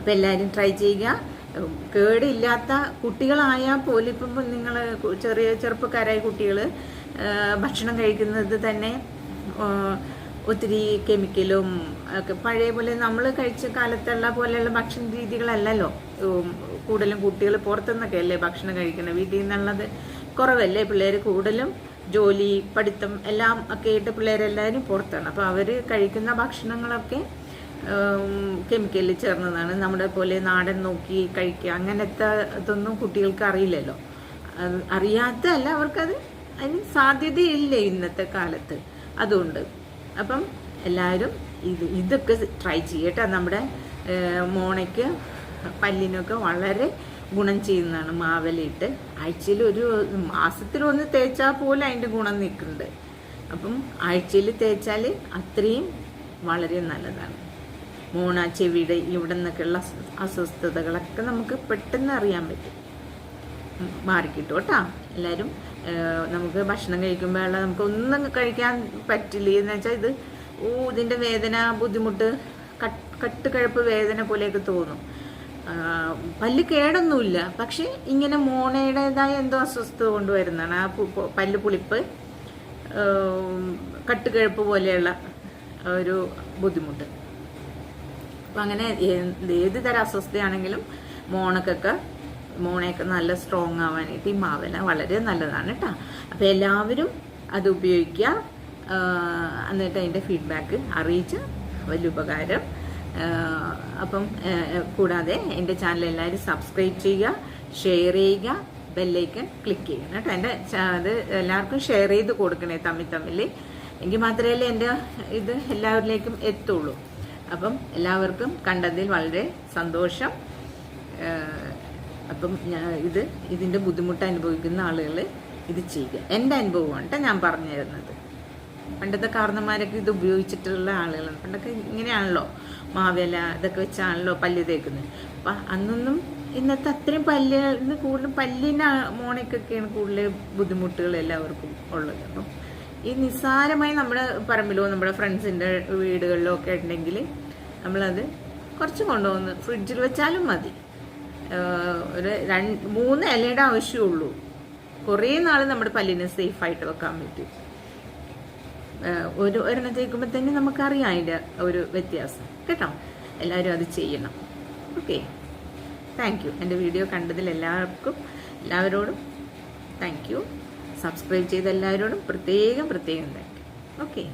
അപ്പം എല്ലാവരും ട്രൈ ചെയ്യുക. കേടില്ലാത്ത കുട്ടികളായാൽ പോലും ഇപ്പം നിങ്ങൾ ചെറുപ്പക്കാരായ കുട്ടികൾ ഭക്ഷണം കഴിക്കുന്നത് തന്നെ ഒത്തിരി കെമിക്കലും ഒക്കെ പഴയ പോലെ നമ്മൾ കഴിച്ച കാലത്തുള്ള പോലെയുള്ള ഭക്ഷണ രീതികളല്ലല്ലോ. കൂടുതലും കുട്ടികൾ പുറത്തുനിന്നൊക്കെ അല്ലേ ഭക്ഷണം കഴിക്കുന്നത്, വീട്ടിൽ നിന്നുള്ളത് കുറവല്ലേ. പിള്ളേർ കൂടുതലും ജോലി പഠിത്തം എല്ലാം ഒക്കെ ആയിട്ട് പിള്ളേരെല്ലാവരും പുറത്താണ്. അപ്പോൾ അവർ കഴിക്കുന്ന ഭക്ഷണങ്ങളൊക്കെ കെമിക്കലിൽ ചേർന്നതാണ്. നമ്മുടെ പോലെ നാടൻ നോക്കി കഴിക്കുക അങ്ങനത്തെ ഇതൊന്നും കുട്ടികൾക്ക് അറിയില്ലല്ലോ. അറിയാത്തതല്ല, അവർക്കത് അതിന് സാധ്യതയില്ല ഇന്നത്തെ കാലത്ത്. അതുകൊണ്ട് അപ്പം എല്ലാവരും ഇതൊക്കെ ട്രൈ ചെയ്യട്ടെ. നമ്മുടെ മോണയ്ക്ക് പല്ലിനൊക്കെ വളരെ ഗുണം ചെയ്യുന്നതാണ് മാവിലയിട്ട്. ആഴ്ചയിൽ ഒരു മാസത്തിലൊന്ന് തേച്ചാൽ പോലും അതിൻ്റെ ഗുണം നിൽക്കുന്നുണ്ട്. അപ്പം ആഴ്ചയിൽ തേച്ചാൽ അത്രയും വളരെ നല്ലതാണ്. മോണ ചെവിയുടെ ഇവിടെ നിന്നൊക്കെയുള്ള അസ്വസ്ഥതകളൊക്കെ നമുക്ക് പെട്ടെന്ന് അറിയാൻ പറ്റും, മാറിക്കിട്ടും കേട്ടോ. എല്ലാവരും നമുക്ക് ഭക്ഷണം കഴിക്കുമ്പോൾ നമുക്ക് ഒന്നും കഴിക്കാൻ പറ്റില്ല എന്ന് വെച്ചാൽ ഇതിൻ്റെ വേദന ബുദ്ധിമുട്ട് കട്ടുകഴപ്പ് വേദന പോലെയൊക്കെ തോന്നും. പല്ല് കേടൊന്നുമില്ല, പക്ഷെ ഇങ്ങനെ മോണയുടേതായ എന്തോ അസ്വസ്ഥത കൊണ്ടുവരുന്നതാണ് ആ പല്ല് പുളിപ്പ്, കട്ടുകഴപ്പ് പോലെയുള്ള ഒരു ബുദ്ധിമുട്ട്. അപ്പം അങ്ങനെ ഏത് തരം അസ്വസ്ഥതയാണെങ്കിലും മോണയൊക്കെ നല്ല സ്ട്രോങ് ആവാനായിട്ട് ഈ മാവില വളരെ നല്ലതാണ് കേട്ടോ. അപ്പോൾ എല്ലാവരും അത് ഉപയോഗിക്കുക. എന്നിട്ട് അതിൻ്റെ ഫീഡ്ബാക്ക് അറിയിച്ച് വലിയ ഉപകാരം. അപ്പം കൂടാതെ എൻ്റെ ചാനൽ എല്ലാവരും സബ്സ്ക്രൈബ് ചെയ്യുക, ഷെയർ ചെയ്യുക, ബെല്ലൈക്കൺ ക്ലിക്ക് ചെയ്യണം കേട്ടോ. അത് എല്ലാവർക്കും ഷെയർ ചെയ്ത് കൊടുക്കണേ തമ്മിൽ. എങ്കിൽ മാത്രമേ എൻ്റെ ഇത് എല്ലാവരിലേക്കും എത്തുള്ളൂ. അപ്പം എല്ലാവർക്കും കണ്ടതിൽ വളരെ സന്തോഷം. അപ്പം ഇതിൻ്റെ ബുദ്ധിമുട്ട് അനുഭവിക്കുന്ന ആളുകൾ ഇത് ചെയ്യുക. എൻ്റെ അനുഭവമാണ് ഞാൻ പറഞ്ഞു തരുന്നത്. പണ്ടത്തെ കാരണന്മാരൊക്കെ ഇത് ഉപയോഗിച്ചിട്ടുള്ള ആളുകളാണ്. പണ്ടൊക്കെ ഇങ്ങനെയാണല്ലോ, മാവേല ഇതൊക്കെ വെച്ചാണല്ലോ പല്ല് തേക്കുന്നത്. അപ്പം അന്നൊന്നും ഇന്നത്തെ അത്രയും പല്ലിന് കൂടുതലും പല്ലിന് മോണയ്ക്കൊക്കെയാണ് കൂടുതൽ ബുദ്ധിമുട്ടുകൾ എല്ലാവർക്കും ഉള്ളത്. അപ്പം ഈ നിസ്സാരമായി നമ്മുടെ പറമ്പിലോ നമ്മുടെ ഫ്രണ്ട്സിൻ്റെ വീടുകളിലോ ഒക്കെ ഉണ്ടെങ്കിൽ നമ്മളത് കുറച്ച് കൊണ്ടുവന്ന് ഫ്രിഡ്ജിൽ വെച്ചാലും മതി. ഒരു 3 ഇലയുടെ ആവശ്യമുള്ളൂ. കുറേ നാൾ നമ്മുടെ പല്ലിനെ സേഫായിട്ട് വെക്കാൻ പറ്റും. ഒരെണ്ണം തേക്കുമ്പോൾ തന്നെ നമുക്കറിയാം അതിൻ്റെ ഒരു വ്യത്യാസം കേട്ടോ. എല്ലാവരും അത് ചെയ്യണം. Okay, thank you. എൻ്റെ വീഡിയോ കണ്ടതിൽ എല്ലാവരോടും താങ്ക് യു. സബ്സ്ക്രൈബ് ചെയ്ത എല്ലാവരോടും പ്രത്യേകം താങ്ക് യു. ഓക്കെ.